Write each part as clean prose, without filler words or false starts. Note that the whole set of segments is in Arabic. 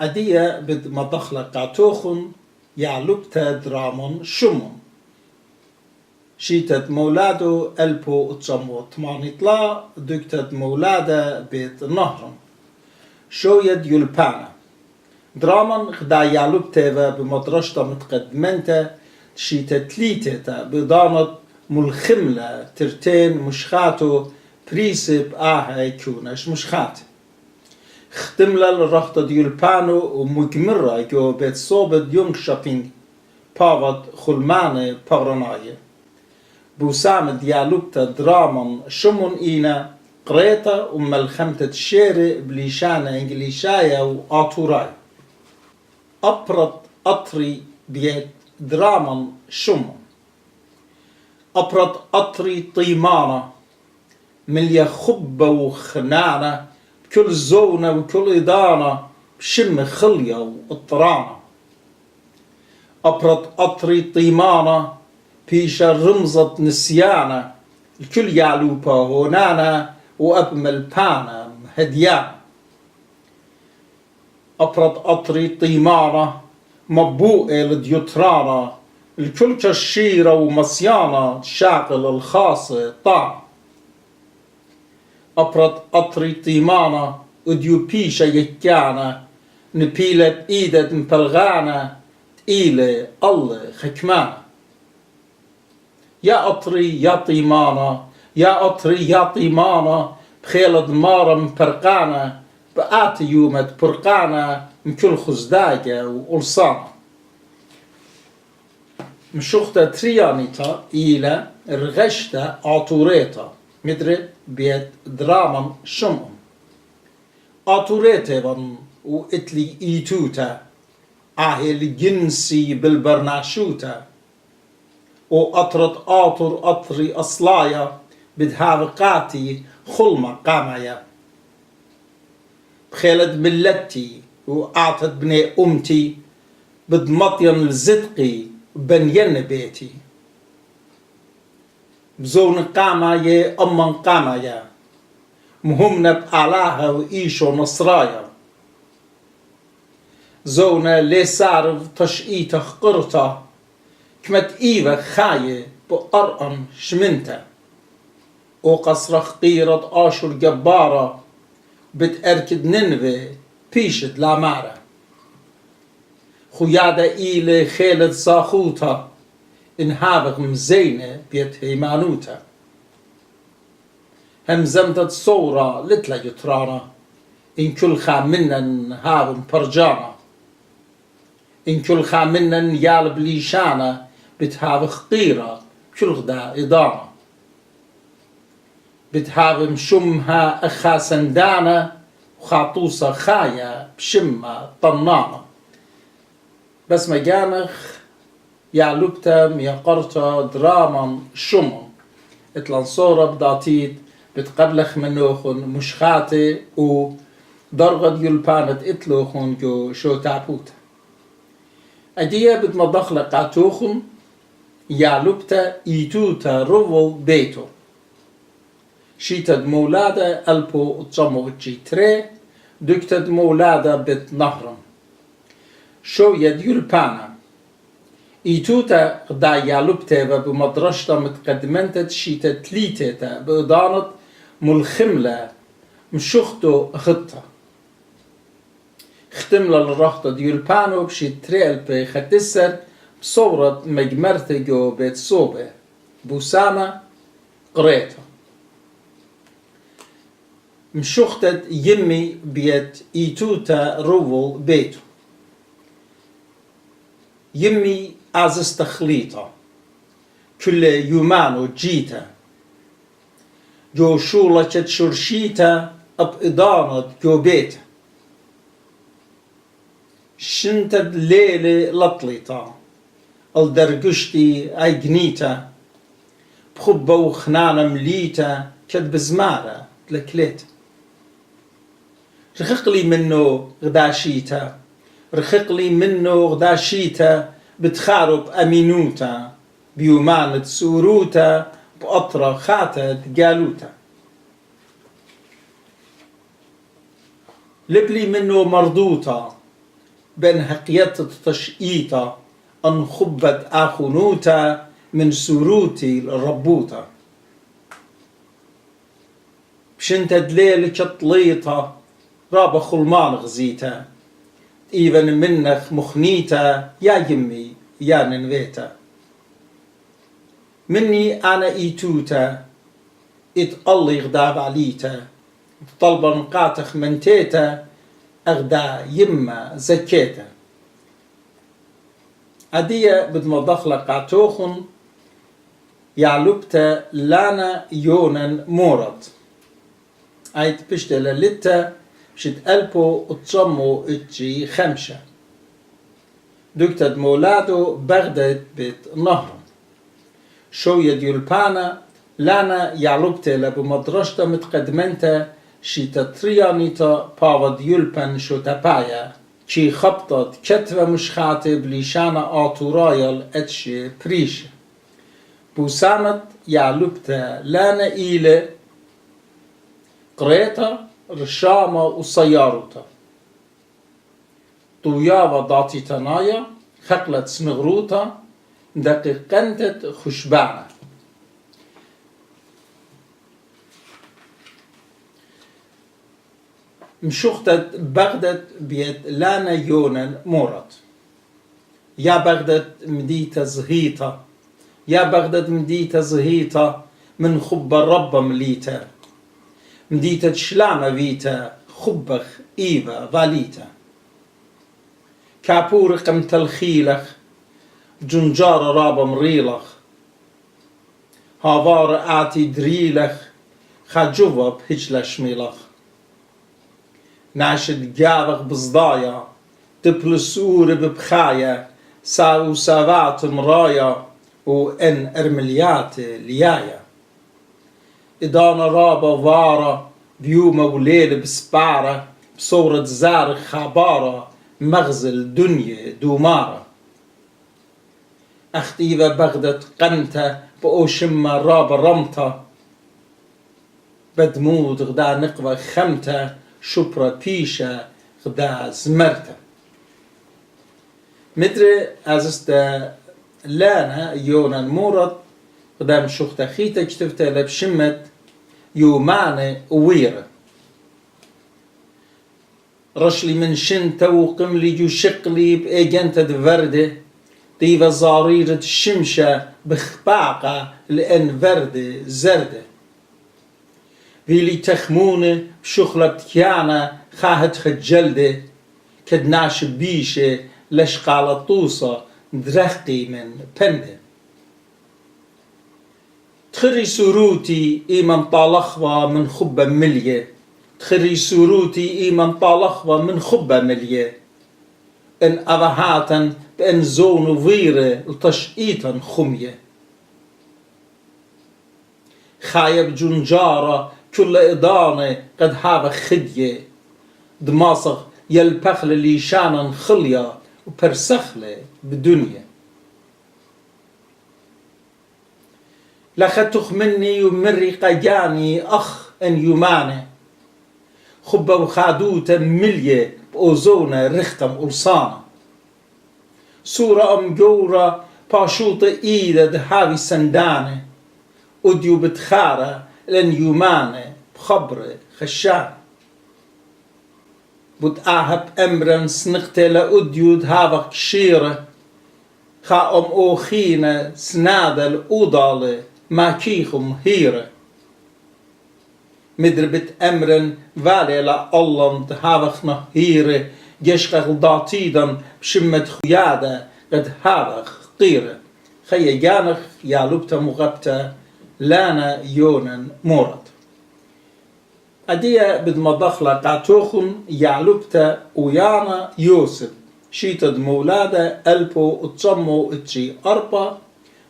أدية بد مدخلة قاتوخن يعلبتا درامون شمون شيتت مولادو ألبو اتشمو تمانيطلا دكتت مولادة بيت نهرم شويد يلبانا درامون غدا يعلبتا بمدرشتا متقدمنتا شيتت ليتتا بدانت ملخملة ترتين مشخاتو بريسب كونش مشخات ختملا الرخطة يلبانو ومجمرة جو بيت صوبت يونغ شابينج باوت خلمانة بارناية بوسام ديالوبتا دراما شمون إينا قريتا وملخمتة شيري بليشانة إنجليشايا وآتوراي أبرد أطري بيت دراما شمون أبرد أطري طيمانة مليا خبة وخنانة بكل زونة وكل إدانة بشم خلية واضطرانة أبرد أطري طيمانة بيشا رمزة نسيانة الكل يعلوبا هونانا وأبمل بانا هديانة أبرد أطري طيمانة مبوئة لديوترانة الكل كشيرة ومصيانة شاغل الخاصة طعم أبرد أطري طيمانة وديو بيشا يكيانة نبيلة بإيدة مبلغانة تقيلة الله خكمانة يا أطري يا طيمانة يا أطري يا طيمانة بخيل دمارة مبرقانة بقاتي يومت برقانة مكل خزداجة وقلصانة مشوختا تريانيتا إيلا رغشتا عطوريتا مدري بيت دراما شمم عطوريتا بن وإتلي إيتوتا عاهل جنسي بالبرناشوتا وأطرد آطر أطري أصلايا بدهاوقاتي خلما قامايا بخيلد ملتي وأعطت بني أمتي بدمطين الزدقي بنين بيتي بزون قامايا أمن قامايا مهمنا بأعلاها وإيشو نصرايا زونا لي سارف تشقيتا خقرتا كمت إيوة خاية بقرقن شمنتا وقصرخ قيرة آشر جبارة بتأركد ننوي بيشت لامارة خيادة إيلي خيلة صاخوتا انهابغ مزينة بيت هيمانوتا همزمتت صورة لتلا يترانا إن كل خامنن هابن برجانا إن كل خامنن يالب ليشانا بتهاف قيرة كل غدا إضانة بتهاف مشمها أخا سندانة وخاطوسة خايا بشمة طنانة بس مجانخ يعلبتا ميقرتا دراما شمم اتلانصورة بداتيت بتقبلخ منوخن مشخاتي ودرغد يلبانت اتلوخن جو شو تعبوتا أدية بتمضخلة قاتوخن يعلبتا إيتوتا روفل بيتو شيتد مولادة ألبو اتشمو اتشيتري دكتد مولادة بت نهرم شو يد يلبانا إيتوتا غدا يعلبتا بمدرشتا متقدمنتا شيتا تليتتا بإضانة ملخملة مشوختو خطة ختملا للرخطة ديولبانو بشي تريل بخدسر بصورة مجمرتة جو بيت صوبة بوسامة قريتا مشوختة يمي بيت إيتوتا روفل بيتو يمي عزز تخليطة كل يومانو جيتا جو شولة شرشيتا بإضانة جو بيتا شنتد ليلة لطليتا الدرقشتي اي جنيتا بخبة وخنانة مليتا كد بزمارة تلكليت رخقلي منو غداشيتا رخقلي منو غداشيتا بتخارب أمينوتا بيومانة سوروتا بأطرة خاتة جالوتا لبلي منو مرضوتا بن هقيت تشئيتا أن خبت آخونوتا من سروتي الربوتا بشنت دليل كطليتا رابا خلمان غزيتا إيفن منخ مخنيتا يا يمي يا ننويتا مني أنا إيتوتا الله يغداب عليتا طلبا قاتخ منتيتا أغدا يما زكيتا أدية بدمضخلة قاتوخن يعلبتا لانا يونن مورد أيت بشتلا لتا بشت ألبو اتصمو اتجي خمشة دكتد مولادو بغداد بيت نهر شو يديولبانا لانا يعلبتا لبمدرشتا متقدمنتا شيتا تريانيتا باود يلبن شو تبايا چي خبطت كتوة مشخاتي بليشانا آتورايل اتشي بريش بوسانت يعلبتا لانا إيلي قريتا رشامة وصياروتا طوياوة داتي تنايا خقلت سنغروتا دقيقنتت خشبانة مشوختت بغداد بيت لانا يونن مورد يا بغداد مديتا زهيتا يا بغداد مديتا زهيتا من خب الرب مليتا مديتا شلامة فيتا خبخ إيفا فاليتا كابور قمت الخيلخ جنجار رابا مريلخ هافار آتي دريلخ خجوة بهجلش ميلخ ناشد جابغ بصدايا تبلسور ببخايا ساو ساوات مرايا وإن أرمليات ليايا إدانا رابا وارا بيوم وليل بسبارة بصورة زار خابارة مغزل دنيا دومارة أختيفة بغدت قنتا بأوشما رابا رمتا بدمود غدا نقوى خمتا شبرا بيشا غدا زمرتا مدري أزستا لانا يونا مورد غدا مشوختا خيتا كتفتا لبشمت يوماني ويرا رشلي من شنتا وقملي جو شقلي بإيجنتا دفردة طيفة زاريرة الشمشة بخباقة لأن فردة زردة فيلي تخمونة بشخلة بتكيانة خاهت خجلدة كدناش بيشة لشقالة طوصة درخقي من بندة تخري سروتي إيمان طالخوة من خبة ملية تخري سروتي إيمان طالخوة من خبة ملية إن أبهاتا بأن زون فيرة لتشقيتا خمية خايب جنجارة كل إضانة قد هذا خدية دماصغ يلبخل ليشانا خليا وبرسخلة بدنيا لختخ مني ومري قياني أخ أن يماني خبة وخادوتا ملية بأوزونة رختم أرصانة صورة أمجورة باشوطة إيدة دهاوي سندانة أديو بتخارة لن يمانة بخبرة خشان بتآهب أمرا سنقتة لأديو دهاوك شيرة خا أم أوخينة سنادة الأوضالة ما كيخم هيرة مدربت أمرا فالي لألم دهاوك نهيرة جشقق داتيدا بشمت خيادة قد هاوك قيرة خي جانخ يالوبتا مغبتا لانا يونن مورد أدية بدمضخلة قاتوخن يعلبتا ويانا يوسف شيتد مولادة ألبو اتصمو اتشي أربا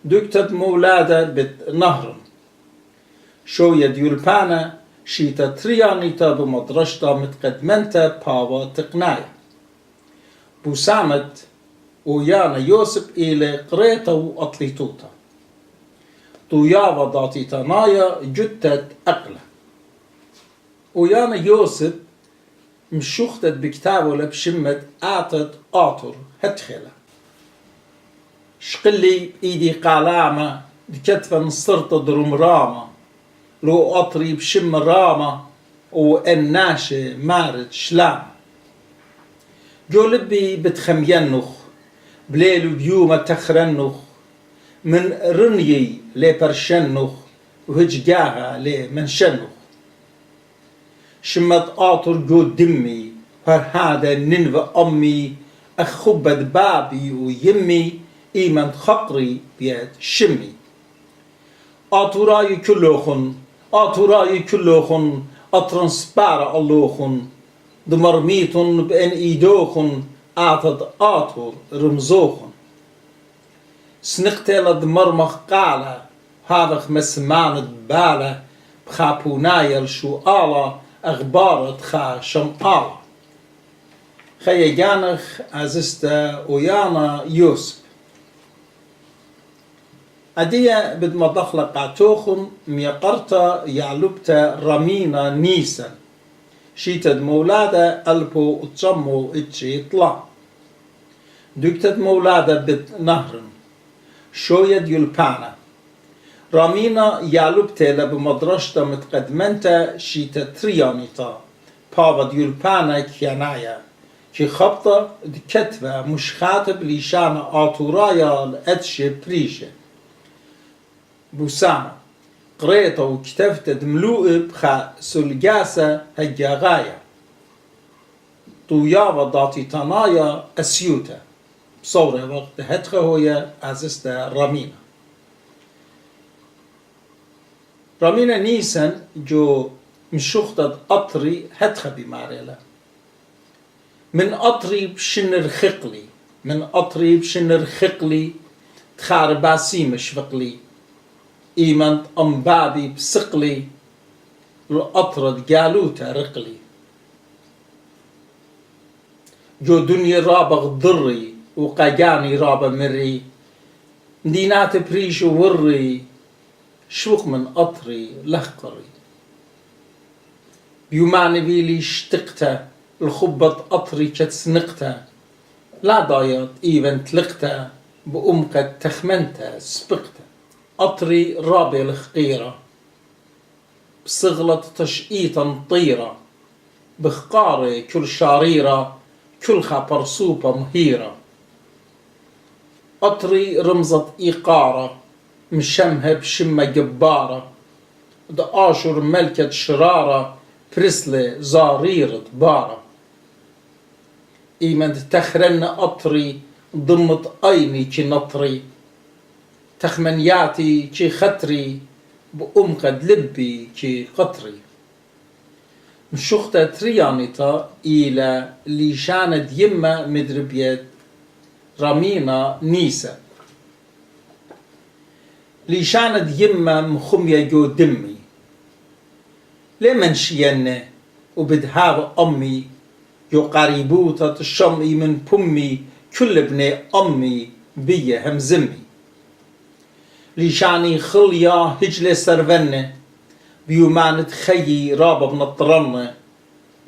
دكتد مولادة بنهر شو يديولبانا شيتا تريانيتا بمدرشتا متقدمنتا باوا تقنايا بوسامت ويانا يوسف إلى قريتا وأطليتوتا طيابة داتي تنايا جتت أقلة ويانا يوسف مشوختت بكتابه لبشمت آتت آطر هتخلة شقلي بإيدي قالامة بكتفا نصرت درم رامة لو أطري بشم رامة والناشي مارد شلام جو لبي بتخمينخ بليل وبيوم تخرنخ من رنيي لبرشنخ وهججاها لمنشنخ شمت آطر جو دمي هذا ننف أمي أخبت بابي ويمي إيمن خقري بيد شمي آطراي كلوخن أترنسبار اللوخن دمرميت بأن إيدوخن آتد آطر رمزوخن سنقتل دمرمخ قالة هذا مسمان باله بخابونايل شو آلا أخبارت خا شمقالة خيجانخ عزستا ويانا يوسف أدية بدما دخل قاتوخن ميقرتا يعلبتا رمينا نيسا شيتد مولادا ألبو اتشمو اتشي طلع دكتد مولادا بد نهرن شويد يلبانا رامينا يعلبتا لبمدرشتا متقدمنتا شيتا تريانيتا بابد يلبانا كيانايا كي خبطة دكتفة مش خاتب ليشانا آتورايا لأتشي بريشة بوسامة قريتا وكتفت دملوء بخا سلقاسة هجاغايا طوياوة داتي تنايا أسيوتا بصورة وقت هتخه هويا عزستا رامينا نيسان جو مشوختة أطري هتخه بماريلا من أطري بشنر خقلي تخار باسي مشفقلي إيمانت أمبابي بسقلي الأطرد جالوتا رقلي جو دنيا رابغ ضري وقاجاني رابا مري دينات بريش وري شوق من أطري لخقري بيوماني بيلي اشتقتا الخبط أطري كتسنقتا لا ضايط إيفن تلقتا بأمك تخمنتا سبقتا أطري رابي الخقيرة بصغلة تشقيطا طيرة بخقاري كل شاريرة كلها برصوبة مهيرة أطري رمزة إيقارة مشمها بشمة جبارة دقاشر ملكة شرارة برسلة زاريرة بارة إيمن تخرن أطري ضمت أيني كي نطري تخمنياتي كي خطري بأمقد لبي كي قطري مشوختة تريانيتا إلى ليشانة يما مدربيت رامينا نيسا ليشانة يما مخمية جو دمي لمن شينة وبدهاب أمي جو قريبوتا تشمي من بمي كل ابن أمي بي همزمي ليشاني خليا هجلة سرفنة بيومانة خيي رابا بنطرنة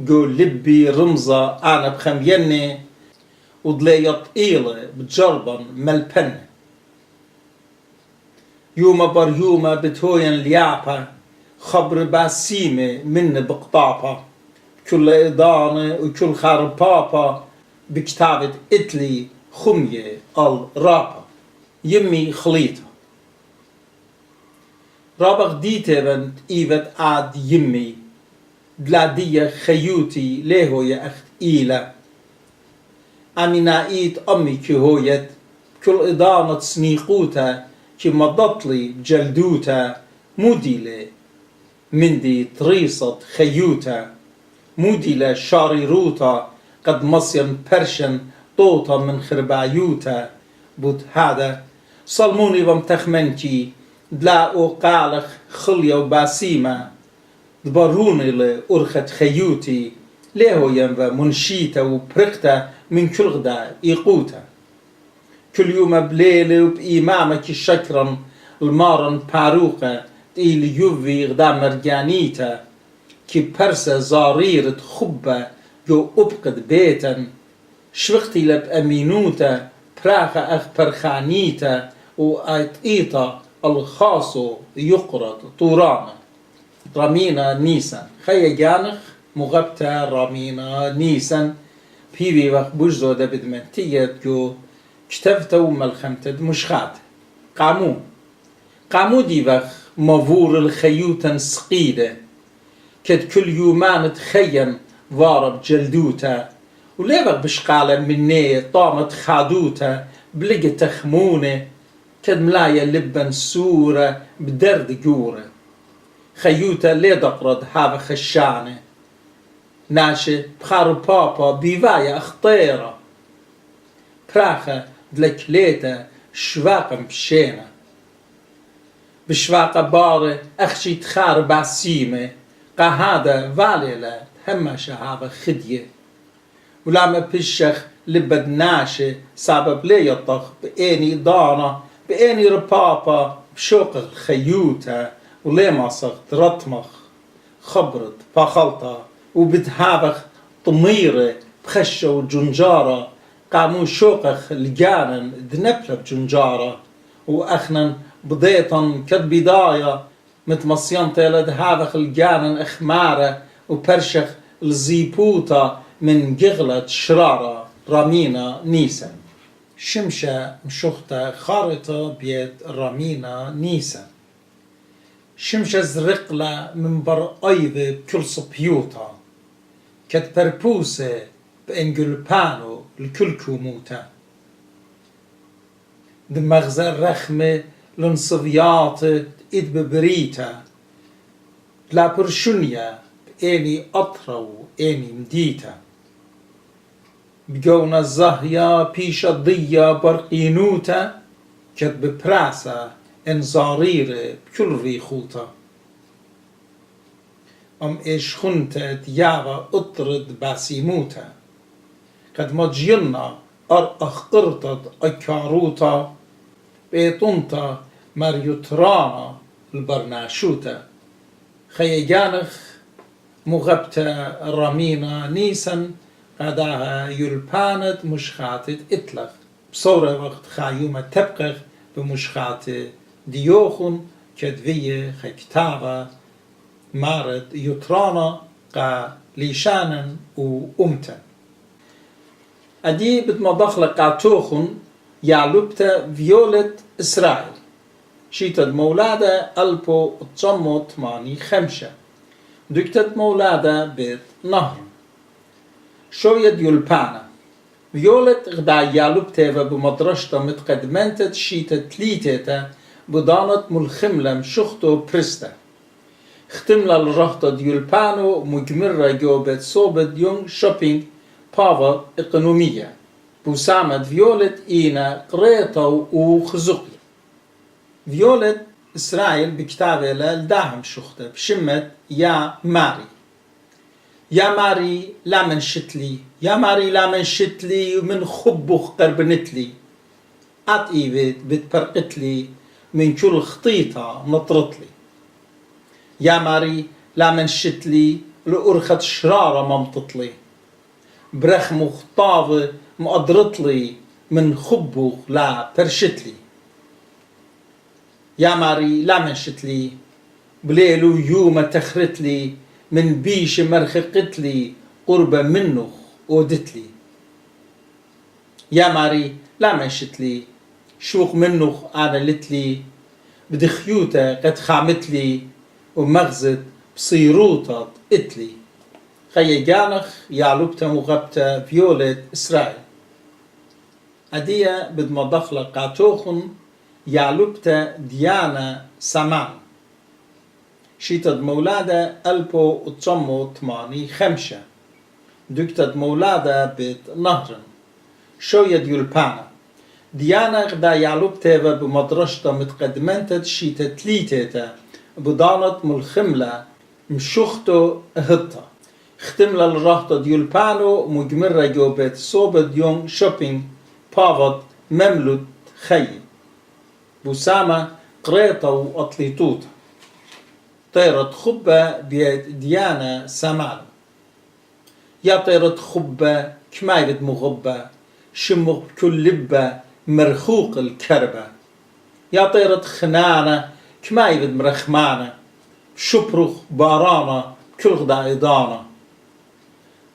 جو لبي رمزة أنا بخمينة ودلية طئيلة بتجربا ملبنة يوما بر يوما بتهوين ليعبا خبر باسيمة من بقطابا كل إضانة وكل خربابا بكتابة إتلي خمية الرابا يمي خليطة رابغ ديته بنت إيفت عاد يمي دلادية خيوتي ليهو يا أخت إيلة أمينائيت أمي كهويت كل إضانة سنيقوتا كي مضطلي بجلدوتا موديلة مندي طريصة خيوتا موديلة شاريروتا قد مصين برشن طوطا من خربايوتا بود هذا صلموني بمتخمنكي دلا وقالخ خلية وباسيمة دبروني لأرخت خيوتي ليهو ينفى منشيتا وبرقتا من كل غدا إيقوتا كل يوم بليلة وبإمامك شكرا المارن باروقة إلي يوفي غدا مرجانيتا كي برسة زاريرة خبة جو أبقد بيتا شوختي لب أمينوتا براخة أخ برخانيتا وآيطيتا الخاصو يقرد طورانا رامينا نيسان خي جانخ مغبتا رامينا نيسان بيبي وقت بجزو دا بدمنتية جو كتفتا وملخمتد مشخات قامو دي وقت مفور الخيوتا سقيدة كد كل يومان تخيم وارب جلدوتا وليبق بشقالة مني طامت خادوتا بلقى تخمونة كد ملايا لبن سورة بدرد جورة خيوتا لي دقرد هذا خشانة ناشي بخارو بابا بيوايا اخطيرة براخة دلكليتا شواقا بشينا بشواقا باري اخشي تخار بعسيمة قهادا واليلا همشا هذا خدية ولما بشخ لبد ناشي سبب لي يطخ بإني دانا بإني ربابا بشوق الخيوتا ولما صغت رطمخ خبرت فخلطة وبتهابخ طميرة بخشة وجنجارة قاموا شوقخ الجانن دنبلة بجنجارة وأخنا بضيطا كالبداية متمصيان تيلد هابخ الجانن اخمارة وبرشخ الزيبوتا من جغلة شرارة رامينا نيسا شمشة مشوختا خارطة بيت رامينا نيسا شمشة زرقلة من بر أيضة بكل صبيوتا كت بربوسة بإنجلبانو الكل كوموتا دمغزة رخمة لنصفيات إد ببريتا بلا برشونيا بإني أطرو إني مديتا بجونا الزهيا بيش الضيا برقينوتا كت ببراسة انزاريرة بكل ريخوتا إيش خنتا ديابا اطرد باسيموتا قد مجينا أخقرتد أكاروتا بيطنتا مريوترانا البرناشوتا خيجانخ مغبتا رامينا نيسن قداها يلبانت مشخاتت اتلخ بصورة وقت خايومة تبقخ بمشخات ديوخن كدوية خكتابة مارد يترانا قا ليشانا وأمتا أدي بتمضخلة قاتوخن يعلبتا فيولت إسرائيل شيتد مولادة ألبو تصمو تماني خمسة دكتت مولادة بيت نهر شوية يلبانا فيولت غدا يعلبتا بمدرشتا متقدمنتت شيتة تليتتا بدانت ملخملة مشختو برستا ختملا الرهطة ديولبانو مجمرة جوبت صوبت يونغ شوبينج بافا إقنومية بوسامة فيولت إينا قريطة وخزقي فيولت إسرائيل بكتابة للداهم شخته بشمت يا ماري يا ماري لا من شتلي يا ماري لا من شتلي ومن خبخ قربنتلي أطيبت بتبرقتلي من كل خطيطة نطرتلي يا ماري لا من شتلي لأرخت شرارة ممططلي برخم وخطاوة مقدرتلي من خبخ لا برشتلي يا ماري لا من شتلي بليلو يوم تخرتلي من بيش مرخقتلي قربة منه ودتلي يا ماري لا من شتلي شوق منه أنا لتلي بدخيوته قد خامتلي ومغزت بصيروطة اتلي خي جانخ يعلبتا مغبتا فيولت إسرائيل أدية بدمضخلة قاتوخن يعلبتا ديانا سامان شيتد مولادة ألبو وتصمو تماني خمسة دكتد مولادة بيت نهرن شوية يلبانا ديانا غدا يعلبتا بمدرشتا متقدمنتت شيتة تليتتا بدانت ملخملة مشوختو هطة ختملا الرهطة ديولبانو مجمرة جوبت صوبت يوم شوبينج بافت مملوت خي بوسامة قريطة وأطليطوطة طيرت خبة بيد ديانا سمال يا طيرة خبة كمايد مغبة شمغ بكل لبة مرخوق الكربة يا طيرة خنانة كمايد مرخمانة شبرخ بارانة كل غدا إضانة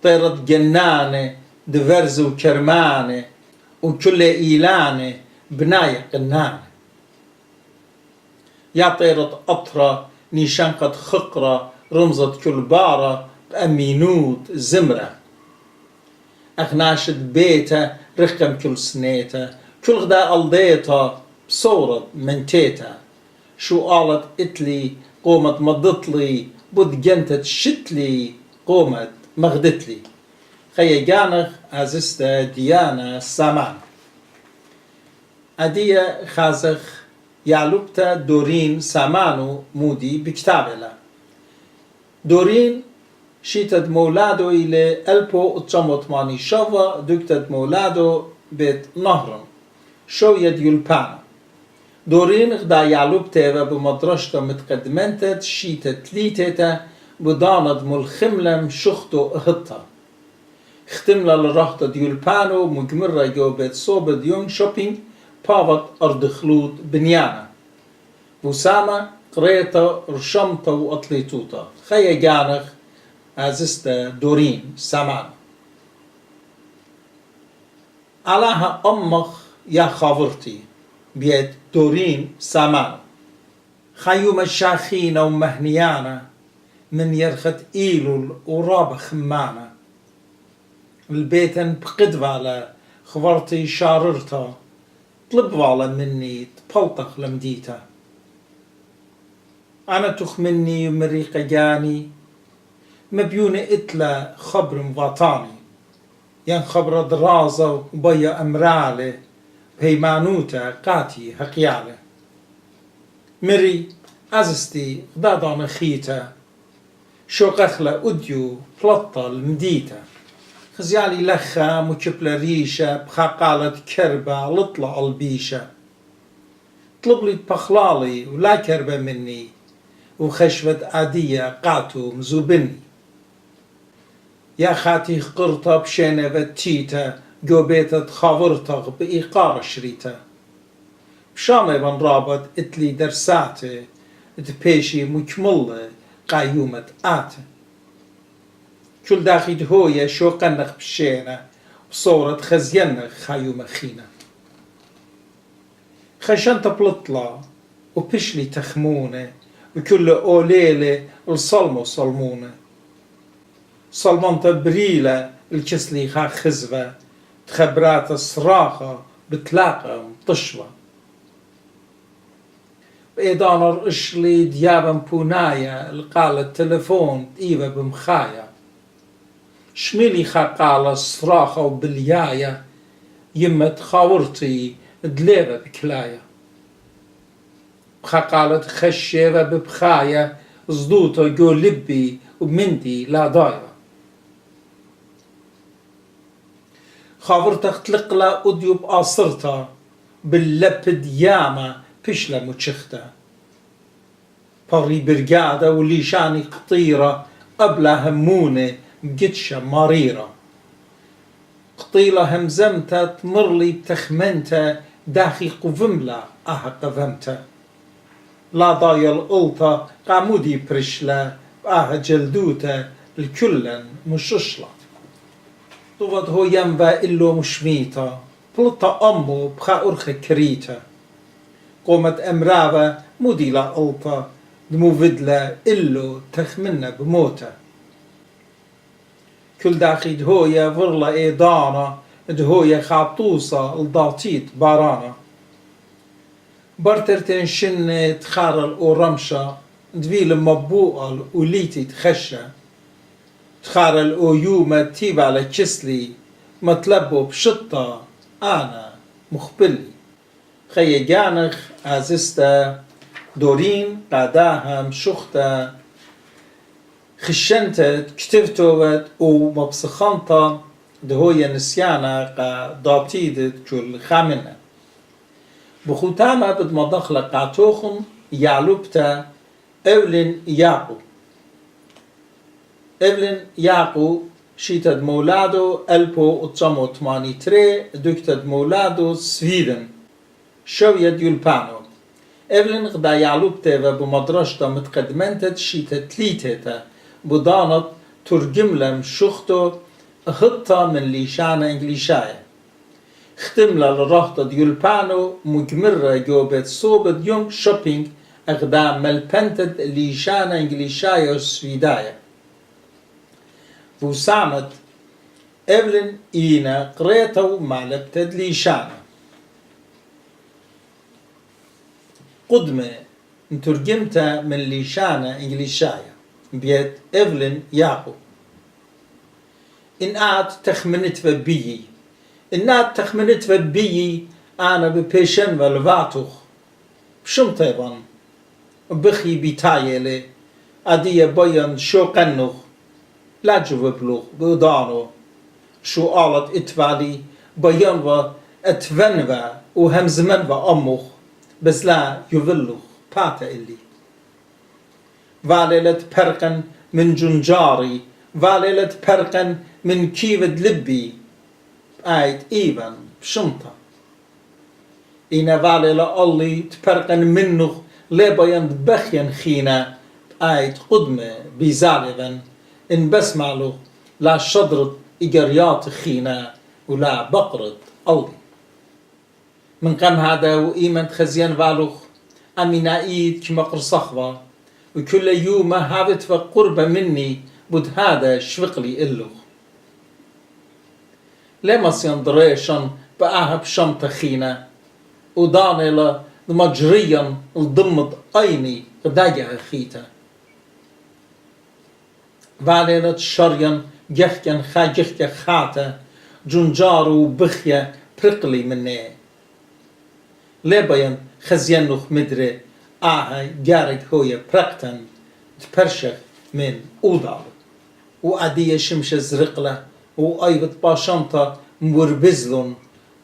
طيرة جنانة دفرز وكرمانة وكل إيلانة بناية قنانة يا طيرة أطرة نيشانقة خقرة رمزة كل بارة بأمينوت زمرة أغناشد بيته رقم كل سنيته كل غدا قلديته بصورة منتيته شو قالت إتلي قومت مضتلي بود جنتت شتلي قومت مغدتلي خي جانخ عزيزتا ديانا سامان أدية خازخ يعلوبتا دورين سامانو مودي بكتابلا دورين شيتت مولادو إلى ألبو اتشاموتماني شوفا دكتت مولادو بيت نهرن شو يديولبانا دورين غدا يعلوبتا بمدرشتا متقدمنتت شيتت ليتتا بداند ملخملم شختو اهتا اختملا لرهتا ديولبانو مجمرة جو بيت صوبة ديون شوبينج بافت أرض خلود بنيانا وسامة قريتا رشمتا وأطليتوتا خيا جانخ عزيزتا دورين سامان علاها أمخ يا خاورتي بيت دورين سامان خيوم الشاخينة ومهنيانا من يرخت إيلول وراب خمانا البيتن بقدفالة خبرتي شاررتا طلب والا مني تبلطخ لمديتا أنا تخ مني مريقة جاني مبيونة إتلا خبر مواطاني ين خبر درازة وبيا أمرالي بهيمانوتا قاتي هقيالي مري عزستي غدادان خيتا شو قخلة أديو بلطة المديتا خزيالي لخا مكبلة ريشة بخاقالة كربة لطلع البيشة طلب لي بخلالي ولا كربة مني وخشفة عادية قاتو مزوبني يا خاتي قرطة بشينة تيتا جو بيتا خاورتا بإيقار شريتا بشامي بن رابط اتلي درساتي تبيشي مكملة قايومة آته كل داخل هوية شو قنخ بشينة بصورة خزينخ خايومة خينة خشنت بلطلة وبشلي تخمونة وكل أوليلة الصلمو صلمونة صلمنت بريلة الكسلي خا خزبة تخبرات الصراخة بتلاقى مطشوة بإيدان الرشلي ديابا بونايا القال التلفون إيوة بمخايا شميلي خا قال الصراخة وباليايا يمت خاورتي دليبة بكلايا بخا قالت خشيبة ببخايا زدوطة جو لبي وبمندي لا ضايرة خاورتا تلقلا أديو بقاصرتا باللبد ياما بشلا متشختا باري برقادة وليشاني قطيرة قبلا همونة قدشة مريرة قطيلة همزمتا تمرلي بتخمنتا داخي قفملا قفمتا لا ضايا القلطة قامودي برشلا جلدوتا الكلن مششلا طوبت هو ينبا إلو مشميتا بلطة أمو بخا أرخة كريتا قومت أمرابا مودي لا قلطة دمو فدلا إلو تخمنا بموتا كل داخل دهويا فرلا إيدانا دهويا خاطوسة الضاطيت بارانا برترتين شنة تخارل ورمشة دويل مبوقل وليتي تخشى تخارل ويومة تيب على كسلي مطلبه بشطة أنا مخبلي خي جانخ عزيزتا دورين قاداها مشختا خشنتت كتفتوت ومبسخنطة دهويا نسيانا قا ضابطيدت كل خامنة بخوتاما بد مدخلة قاتوخن يعلوبتا أولن ياقو شيتد مولادو 1983 دكتد مولادو سويدن شويد يولبانو إفلين غدا يعلوب تيفا بمدرسة متقدمنتت شيتد تليتتا بدانت ترجم لهم شختو خطة من ليشانة إنجليشاية ختملا لرهطة يولبانو مجمرة جوبت صوبت يوم شوبينج أغدا ملبنتت ليشانة إنجليشاية سويداية وسامت إفلين إينا قريتو معلبتت ليشانة قدمة مترجمتها من ليشانة إنجليشاية بيت إفلين ياهو إن آت تخمنت فبيي إن آت تخمنت فبيي أنا ببيشن والفاتوخ بشم طيبان بخي بيتايلي أدية بيان شو قنوخ لا جوبلوخ بودانو شو قالت اتفالي بيان و اتفنوا وهمزمن و أموخ بس لا يفلوخ باتا إلي واللت برقن من جنجاري واللت برقن من كيفد لبي آيت إيفان بشمطة إنا واللا أولي تبرقن منوخ لبيان بخين خينا آيت قدمة بزالبن إن بسمعلو لا شدرت إجريات خينا ولا بقرت أولي من قم هذا وإيمان خزيان والوخ أمينا إيد كما قرصخوا وكل يوم هابت فقربة مني بود هذا شفقلي إلوخ لما سيندريشن بأهب شمت خينا ودانيلا مجريا الضمد أيني غدايا خيتا واليلت شريا جخكن خاجخك خاتا جنجارو بخيا برقلي مني لبين خزيانوخ مدري جارك هويا برقتن تبرشخ من أودال وأدية شمشة زرقلة وأيضا باشنطة مربزلون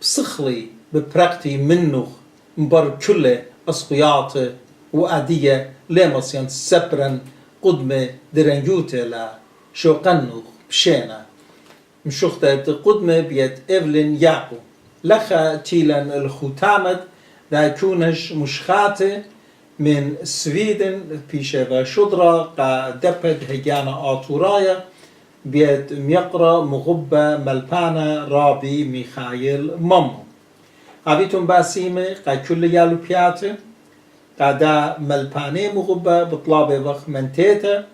بسخلي ببرقتي منوخ مبر كل أسقيات وأدية لمسيان سبرن قدمة درنجوتة لا شو قنوخ بشينا مشوختة قدمة بيت إفلين ياقو لخا تيلان الختامت دا يكونش مشخاتة من سويدن بيشة شدرة قا دبت هجانا آتورايا بيت ميقرا مغبة ملبانا رابي ميخايل مامو هابيتون باسيمة قا كل يالو بياتي قا دا ملباني مغبة بطلابي وخ منتيتا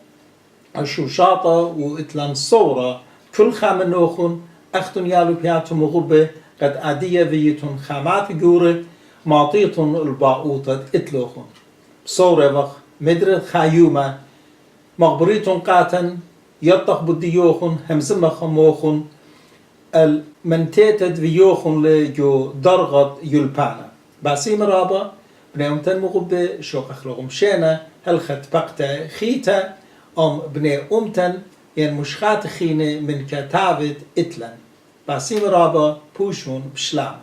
الشوشاطة وإتلان صورة كل خامنوخن أختن يالو بياتو مغبة قد أدية فيتون خامات جورة معطيتون الباقوطة اتلوخن بصورة وخ مدرة خايومة مغبريتون قاتن يطخ بديوخن همزمة خموخن المنتيتة فيوخن لجو درغت يلبانا باسيم رابا بنيومتن مغبة شوق أخلوغم شينا هلخت بقتا خيتا بني أمتن ين مشخات خينة من كتابة اتلن باسيم رابا بوشون بشلام